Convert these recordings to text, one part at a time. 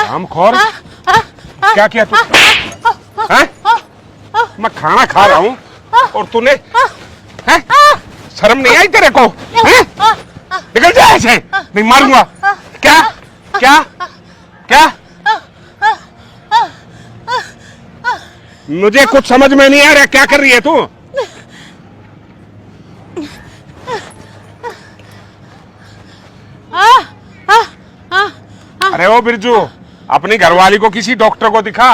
हरामखोर, क्या किया तू? हैं? मैं खाना खा रहा हूँ और तूने हैं? शर्म नहीं आई तेरे को? हैं? निकल जा ऐसे, नहीं मारूंगा। क्या क्या क्या? मुझे कुछ समझ में नहीं आ रहा, क्या कर रही है तू? अरे ओ बिरजू, अपनी घरवाली को किसी डॉक्टर को दिखा,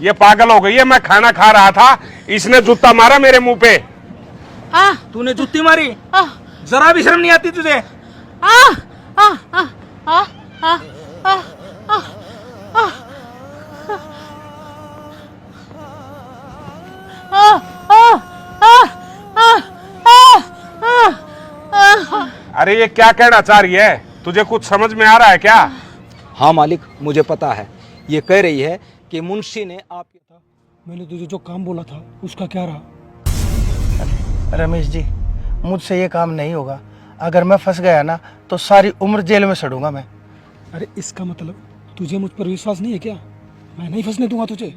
ये पागल हो गई है। मैं खाना खा रहा था, इसने जूता मारा मेरे मुंह पे। तूने जूती मारी? जरा भी शर्म नहीं आती तुझे? अरे ये क्या कहना चाह रही है? तुझे कुछ समझ में आ रहा है क्या? हाँ मालिक, मुझे पता है। ये कह रही है कि मुंशी ने आप मैंने तुझे जो काम बोला था उसका क्या रहा? रमेश जी, मुझसे ये काम नहीं होगा। अगर मैं फंस गया ना तो सारी उम्र जेल में सड़ूंगा मैं। अरे इसका मतलब तुझे मुझ पर विश्वास नहीं है क्या? मैं नहीं फंसने दूंगा तुझे।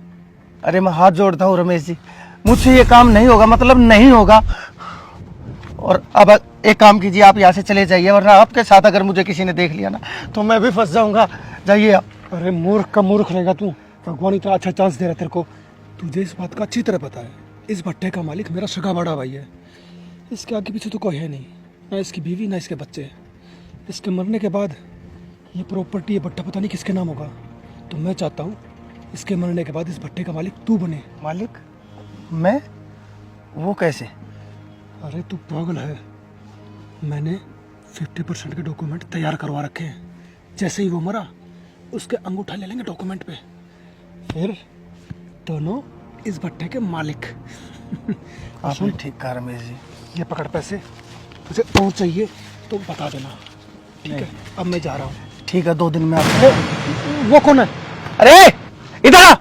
अरे मैं हाथ जोड़ता हूँ रमेश जी, मुझसे ये काम नहीं होगा, मतलब नहीं होगा। और अब एक काम कीजिए, आप यहाँ से चले जाइए, वरना आपके साथ अगर मुझे किसी ने देख लिया ना तो मैं भी फंस जाऊंगा। जाइए आप। अरे मूर्ख का मूर्ख रहेगा तू। भगवान इतना अच्छा चांस दे रहा तेरे को। तुझे इस बात का अच्छी तरह पता है, इस भट्टे का मालिक मेरा सगा बड़ा भाई है। इसके आगे पीछे तो कोई है नहीं, ना इसकी बीवी ना इसके बच्चे। इसके मरने के बाद ये प्रॉपर्टी, ये भट्टा पता नहीं किसके नाम होगा। तो मैं चाहता हूँ इसके मरने के बाद इस भट्टे का मालिक तू बने। मालिक? मैं? वो कैसे? अरे तू पागल है। मैंने 50% के डॉक्यूमेंट तैयार करवा रखे हैं। जैसे ही वो मरा उसके अंगूठा ले लेंगे डॉक्यूमेंट पे, फिर दोनों इस भट्टे के मालिक। आपने ठीक कहा रमेश जी। ये पकड़ पैसे, तुझे और चाहिए तो बता देना, ठीक है? अब मैं जा रहा हूँ। ठीक है, 2 दिन में आप। वो कौन है? अरे इधर आ!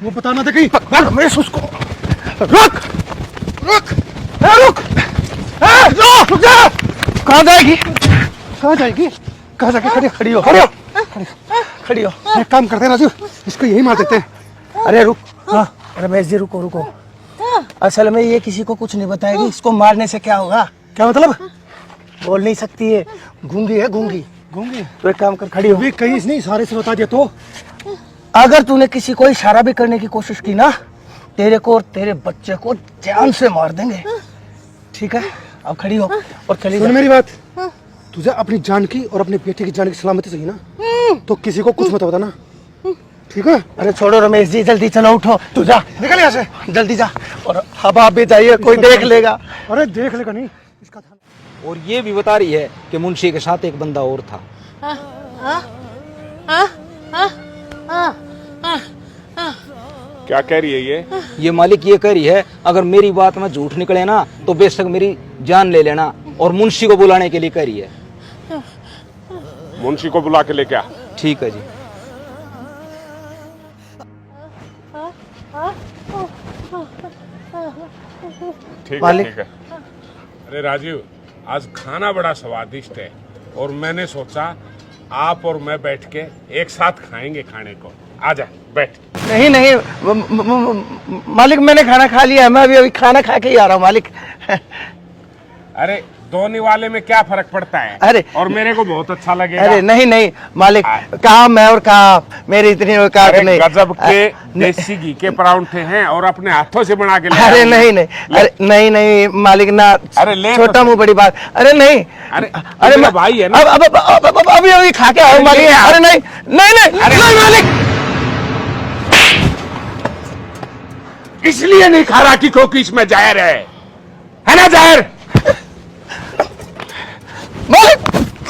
वो बताना था कि रमेश, उसको रुक रुक रुक रुक जा। कहाँ जाएगी? कहाँ जाएगी? कहाँ जाके खड़ी खड़ी हो, खड़ी हो। एक काम करते हैं राजू, इसको यही मार देते हैं। अरे रुक। हाँ रमेश जी, रुको रुको। असल में ये किसी को कुछ नहीं बताएगी। इसको मारने से क्या होगा? क्या मतलब? बोल नहीं सकती है, गूंगी है, गूंगी। गूंगी? तो एक काम कर, खड़ी हो। अभी कहीं नहीं, सारे से बता दिया तो। अगर तूने किसी को इशारा भी करने की कोशिश की ना, तेरे को और तेरे बच्चे को जान से मार देंगे, ठीक है? अब खड़ी हो और चली जा। सुन मेरी बात, तुझे अपनी जान की और अपने बेटे की जान की सलामती चाहिए ना, तो किसी को कुछ मत बताना, ठीक है? अरे छोड़ो रमेश जी, जल्दी चलो, उठो। तू जा, निकल यहाँ से, जल्दी जा। और अब आप भी जाइए, कोई देख लेगा। अरे देख लेगा नहीं इसका ध्यान। और ये भी बता रही है कि मुंशी के साथ एक बंदा और था। क्या कह रही है ये मालिक ये कह रही है, अगर मेरी बात में झूठ निकले ना तो बेशक मेरी जान ले लेना, और मुंशी को बुलाने के लिए कह रही है। मुंशी को बुला के लेके आ। ठीक है जी। ठीक है, मालिक। ठीक है। अरे राजीव, आज खाना बड़ा स्वादिष्ट है और मैंने सोचा आप और मैं बैठ के एक साथ खाएंगे खाने को। आजा बैठ। नहीं नहीं मालिक, मैंने खाना खा लिया है। मैं अभी खाना खा के ही आ रहा हूँ मालिक। अरे दोने वाले में क्या फर्क पड़ता है? अरे और मेरे को बहुत अच्छा लगेगा। अरे नहीं नहीं मालिक, कहा मैं और कहा मेरी इतनी औकात नहीं। गजब के देसी घी के परांठे हैं और अपने हाथों से बना के ले अरे आए। नहीं नहीं, अरे नहीं नहीं मालिक ना, अरे ले छोटा तो- मुंह बड़ी बात। अरे नहीं, अरे मेरा भाई है ना। अब अभी अभी खा के आओ मालिक। अरे नहीं नहीं नहीं, अरे नहीं मालिक, इसलिए नहीं खा रहा कि क्योंकि इसमें जहर है ना? जहर मालिक,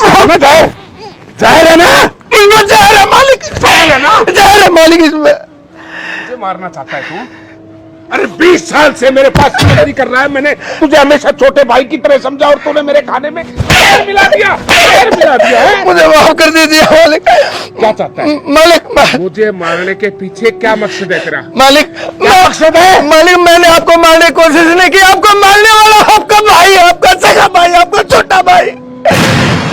इसमें जहर है ना? इसमें जहर है मालिक, जहर है ना? जहर है मालिक इसमें। मुझे मारना चाहता है तू? अरे 20 साल से मेरे पास नौकरी कर रहा है, मैंने तुझे हमेशा छोटे भाई की तरह समझा और तूने मेरे खाने में जहर मिला दिया। जहर मिला दिया है? मुझे माफ कर दीजिए मालिक। क्या चाहता है? मालिक मुझे मारने के पीछे क्या मकसद है तेरा? मालिक, क्या मकसद है? मालिक मैंने आपको मारने की कोशिश नहीं की। आपको मारने वाला आपका भाई है, आपका सगा भाई, आपका छोटा भाई।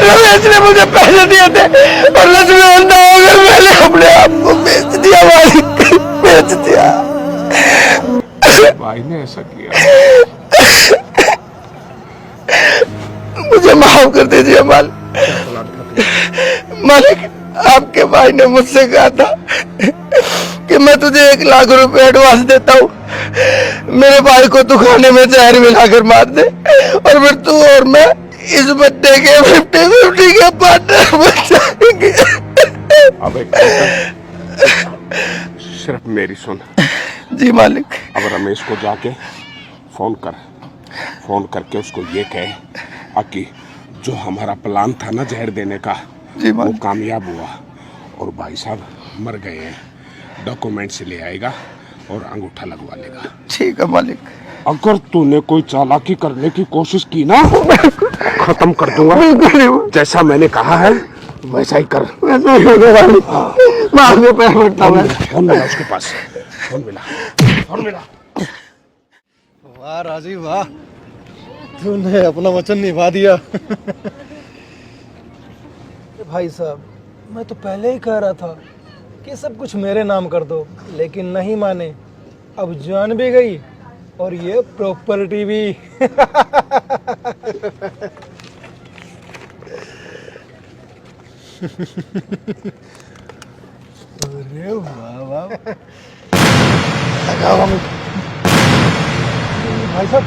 रमेश ने मुझे पैसे दिए थे और रमेश में अंधा हो गया, मैंने अपने आप को सच दिया। भाई ने ऐसा किया। मुझे माफ कर दीजिए मालिक। मालिक, आपके भाई ने मुझसे कहा था कि मैं तुझे 1 लाख रुपए एडवांस देता हूँ, मेरे भाई को तू खाने में जहर मिलाकर मार दे और फिर तू और मैं इस बच्चे के 50-50 के पार्टनर बन जाएंगे। अब एक बात, सिर्फ मेरी सुन। जी मालिक। अब रमेश को जाके फोन कर, फोन करके उसको ये कहे कि जो हमारा प्लान था ना जहर देने का, जी वो मालिक। कामयाब हुआ और भाई साहब मर गए हैं। डॉक्यूमेंट्स ले आएगा और अंगूठा लगवा लेगा। ठीक है मालिक। अगर तूने कोई चालाकी करने की कोशिश की ना, खत्म कर दूंगा। जैसा मैंने कहा है वैसा ही कर। मैं आपके पैर पड़ता हूँ। फोन मिला उसके पास, फोन मिला, फोन मिला। वाह राजीव वाह, तूने अपना वचन निभा दिया। भाई साहब, मैं तो पहले ही कह रहा था कि सब कुछ मेरे नाम कर दो, लेकिन नहीं माने। अब जान भी गई और ये प्रॉपर्टी भी। अरे वाह वाह। भाई साहब,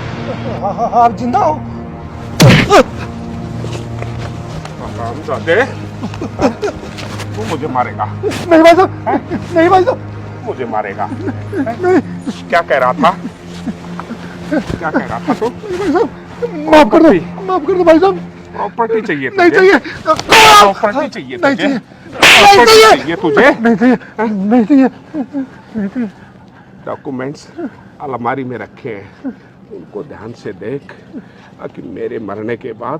आप जिंदा हो? हरामजादे, तू मुझे मारेगा? नहीं भाई साहब, नहीं भाई साहब। मुझे मारेगा? क्या कह रहा था? क्या कह रहा था तू? माफ कर दो, माफ कर दो भाई साहब। प्रॉपर्टी चाहिए तुझे? नहीं चाहिए। प्रॉपर्टी चाहिए नहीं तुझे? चाहिए। प्रॉपर्टी चाहिए तुझे? नहीं चाहिए, नहीं चाहिए। डॉक्यूमेंट्स अलमारी में रखे हैं, उनको ध्यान से देख कि मेरे मरने के बाद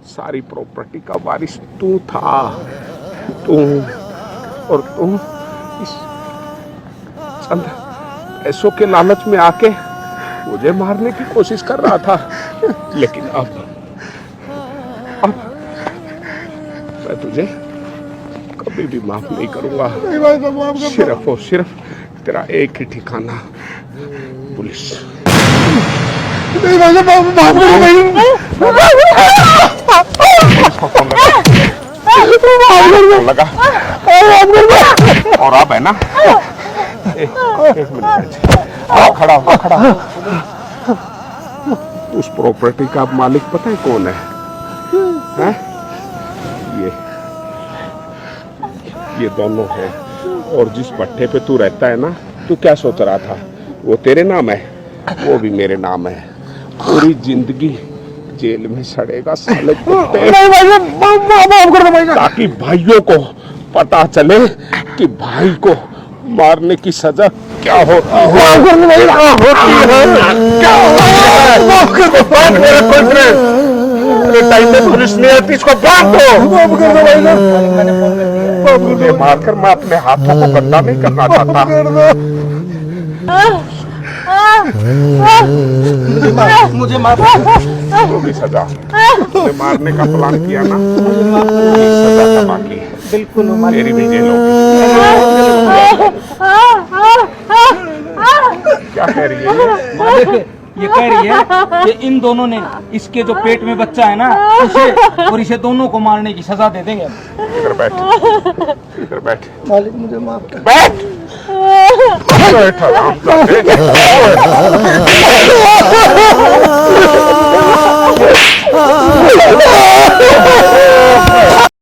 सारी प्रॉपर्टी का वारिस तू था। तू और तू इस चंद पैसों के लालच में आके मुझे मारने की कोशिश कर रहा था, लेकिन अब मैं तुझे कभी भी माफ नहीं करूंगा। सिर्फ और सिर्फ तेरा एक ही ठिकाना, पुलिस। नहीं भाई साहब, माफ करो भाई। लगा और अब है ना, एक मिनट खड़ा हो, खड़ा हो। उस प्रॉपर्टी का मालिक पता है कौन है? हैं? ये दोनों हैं। और जिस भट्टे पे तू रहता है ना, तू क्या सोच रहा था वो तेरे नाम है? वो भी मेरे नाम है। पूरी जिंदगी जेल में सड़ेगा साले कुत्ते। ताकि भाइयों को पता चले कि भाई को मारने की सजा क्या होती है। टाइम में पुलिस नहीं आती, इसको बांध दो। मुझे मारकर मैं अपने हाथों को गंदा नहीं करना चाहता। मुझे माफ। वो भी सजा, मुझे मारने का प्लान किया ना, सजा का बाकी बिल्कुल मेरी भी जेल होगी। क्या कह रही है? ये कह रही है कि इन दोनों ने इसके जो पेट में बच्चा है ना, उसे और इसे दोनों को मारने की सजा दे देंगे। इधर बैठ, इधर बैठ। मालिक मुझे माफ कर। बैठ। बैठ आराम से।